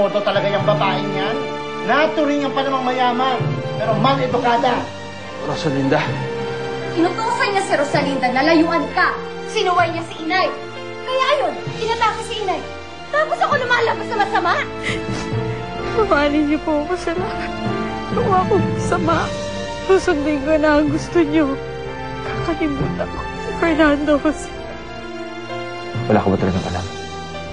modo talaga yung babaeng yan. Naturingan pa namang mayaman, pero mal-edukada. Rosalinda. Inutusan niya si Rosalinda na layuan ka. Sinuway niya si Inay. Kaya ayun, inatake si Inay. Tapos ako lumalabas na masama. Mahalin niyo po ako sa lahat. Kung ako masama, susundin ko na ang gusto niyo. Kakalimutan ko si Fernando Jose. Wala ka ba talagang alam?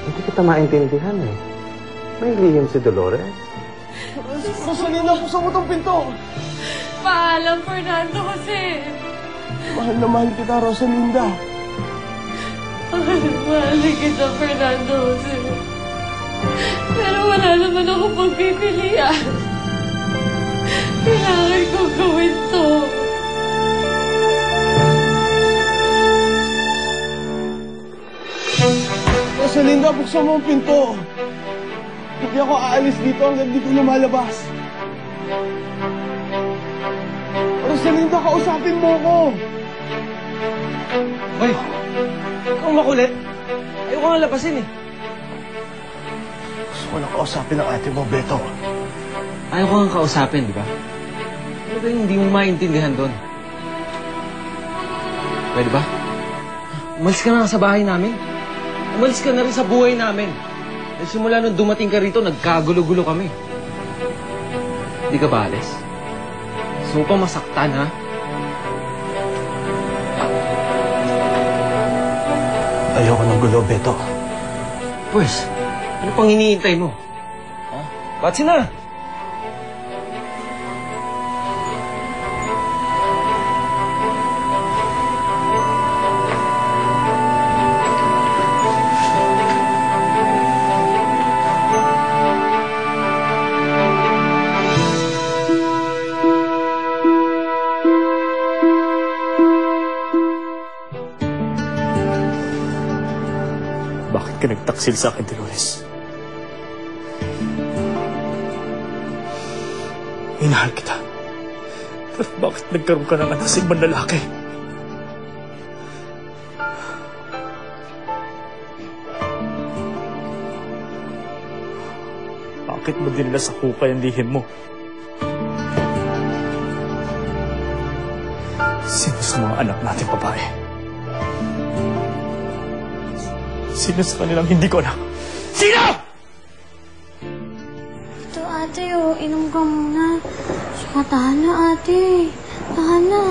Hindi kita maintindihan eh. May lihim si Dolores. Rosalinda, buksan mo itong pinto. Paalam, Fernando Jose. Mahal na mahal kita, Rosalinda. Mahal kita, Fernando Jose. Pero wala naman ako pagpipilian. Kailangan ko gawin to. Rosalinda, buksan mo ang pinto. Hindi ako aalis dito hanggang di ko lumalabas. Rosalinda, kausapin mo ko. Hoy! Ikaw makulit. Ayoko nga labasin eh. Gusto ko lang kausapin ang ate mo, Beto. Ayaw ko nga kausapin, di ba? Ano ba yung hindi mo maintindihan doon? Pwede ba? Umalis ka na sa bahay namin. Umalis ka na rin sa buhay namin. Dahil simula nung dumating ka rito, nagkagulo-gulo kami. Hindi ka ba alis? Gusto mo pa masaktan, ha? Ayoko ng gulo, Beto. Pues, ano pang iniintay mo? Ha? Patsi na! Bakit ka nagtaksil sa akin, Dolores? Minahal kita. Pero bakit nagkaroon ka ng anak sa ibang lalaki? Bakit mo dinala sa hukay ang lihim mo? Sino sa mga anak natin babae? Sino sa kanilang hindi ko anak? Sino?! Ito, ate, oh. Inom ka muna. Saka tahan na, ate. Tahan na.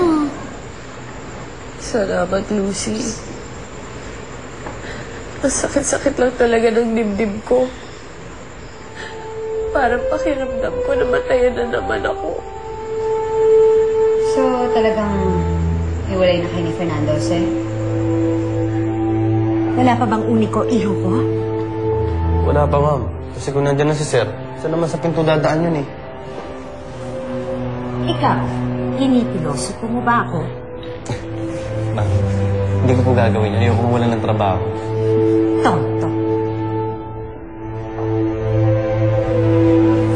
Salamat, Lucy. Ang sakit-sakit lang talaga ng dibdib ko. Parang pakiramdam ko na matayan na naman ako. So, talagang hiwalay na kayo ni Fernando Jose? Wala pa bang uniko iho ko? Wala pa, ma'am. Kasi kung nandyan na si Sir, saan naman sa pinto dadaan yun eh? Ikaw, hinipilosopo mo ba ako? Ma'am, hindi ko po gagawin. Ayoko mawalan ng trabaho. Tonto.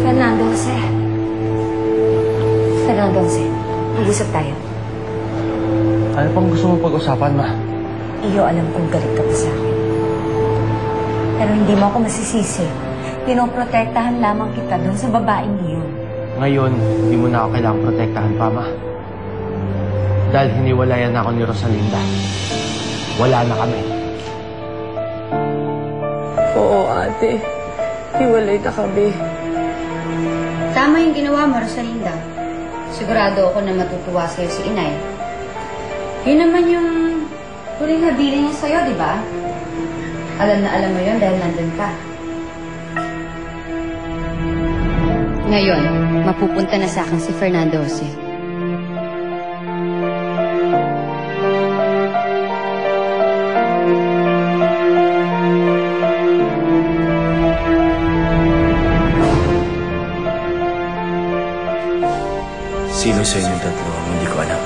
Fernando Jose. Fernando Jose, mag-usap tayo. Ano pang gusto mo pag-usapan, ma? Iyo, alam kong galit ka pa sa akin. Pero hindi mo ako masisisi. Pinoprotektahan lamang kita doon sa babaeng iyon. Ngayon, hindi mo na ako kailangang protektahan pa, ma. Dahil hiniwalayan na ako ni Rosalinda. Wala na kami. Oo, ate. Hiwalay na kami. Tama yung ginawa mo, Rosalinda. Sigurado ako na matutuwa sa'yo si Inay. Yun naman yung huling habilin niya sa'yo, di ba? Alam na alam mo yun dahil nandun ka. Ngayon, mapupunta na sa akin si Fernando Jose. Sino sa inyong tatlo ang hindi ko anak?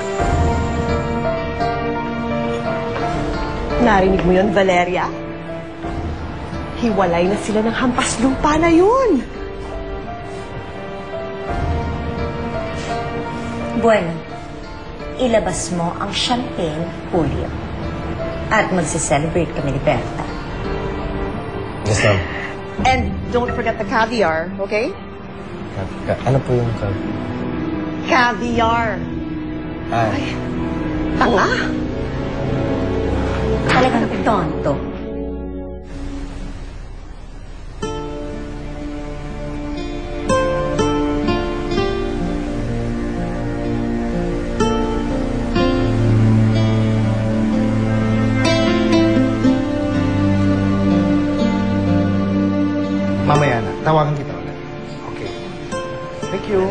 Narinig mo yun, Valeria? Hiwalay na sila ng hampas lupa na yun. Bueno, ilabas mo ang champagne, Julio. At magse-celebrate kami ni Berta. Yes, ma'am. And don't forget the caviar, okay? Ano po yung Caviar. Ay. Tanga. Talagang tonto. Mamaya na. Tawagan kita ulit. Okay. Thank you.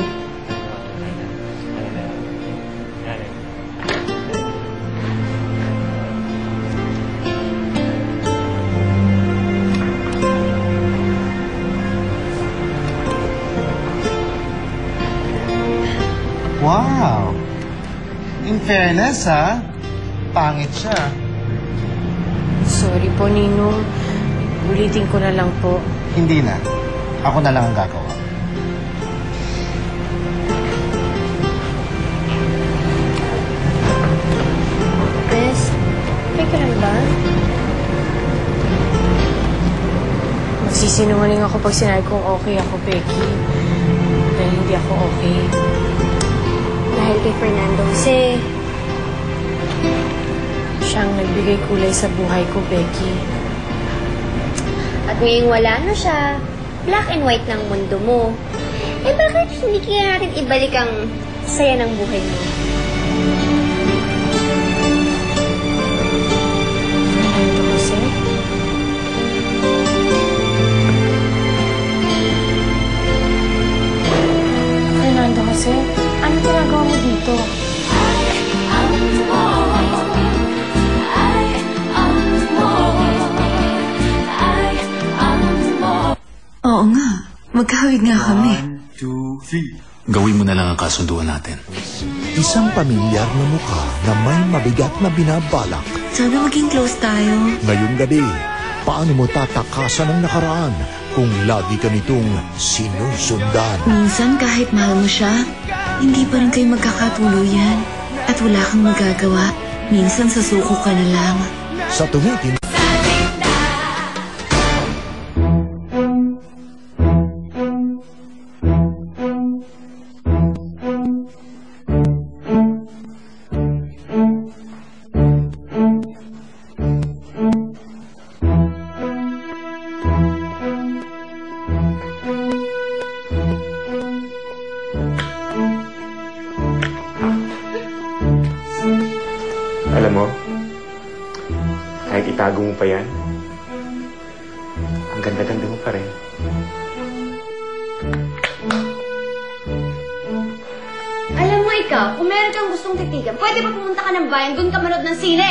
Wow! In fairness, ha? Pangit siya. Sorry po, Ninong. Ulitin ko na lang po. Hindi na. Ako na lang ang gagawa. Bes, okay ka lang ba? Magsisinungaling ako pag sinabi kong okay ako, Becky. Dahil hindi ako okay. Dahil kay Fernando Jose. Siyang nagbigay kulay sa buhay ko, Becky. At ngayong wala na siya, black and white ng mundo mo. Eh bakit hindi kaya natin ibalik ang saya ng buhay mo? Fernando Jose? Fernando Jose, anong ginagawa mo dito? Oo nga. Magkahawig nga kami. 1, 2, 3. Gawin mo na lang ang kasunduan natin. Isang pamilyar na mukha na may mabigat na binabalak. Sana maging close tayo. Ngayong gabi, paano mo tatakasan ang nakaraan kung lagi ka nitong sinusundan? Minsan kahit mahal mo siya, hindi pa rin kayo magkakatuluyan. At wala kang magagawa. Minsan sasuko ka na lang. Sa tumitin, alam mo, kahit itago mo pa yan, ang ganda-ganda mo pa rin. Alam mo ikaw, kung meron kang gustong titigan, pwede ba pumunta ka ng bayan, doon ka manood ng sine?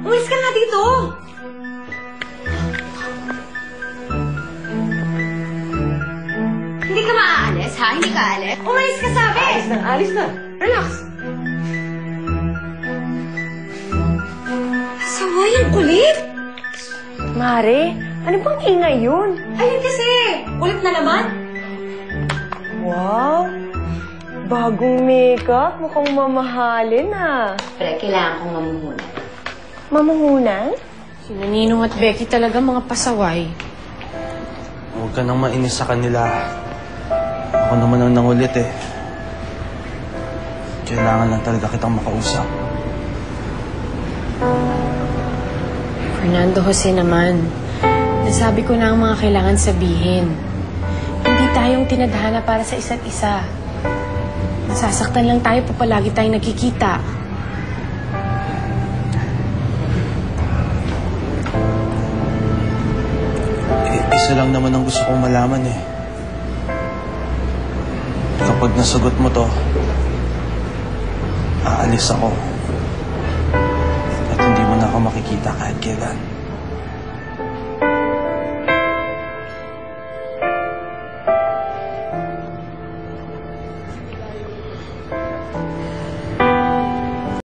Uwis ka nga dito! Hindi ka maaalis, ha? Hindi ka aalis? Umalis ka, sabi! Alis na. Relax. Saway ang kulit! Mare, ano bang ingay yun? Ayun kasi! Kulit na naman! Wow! Bagong makeup. Mukhang mamahalin ah. Pero kailangan kong mamumunan. Mamumunan? Sina Ninong at Becky talaga mga pasaway. Huwag ka nang mainis sa kanila. Ako naman ang nangulit eh. Kailangan lang talaga kitang makausap. Fernando Jose naman, nasabi ko na ang mga kailangan sabihin. Hindi tayong tinadhana para sa isa't isa. Nasasaktan lang tayo pa palagi tayong nakikita. Isa lang naman ang gusto kong malaman eh. Kapag nasagot mo to, aalis ako. At hindi mo na ako makikita kahit kailan.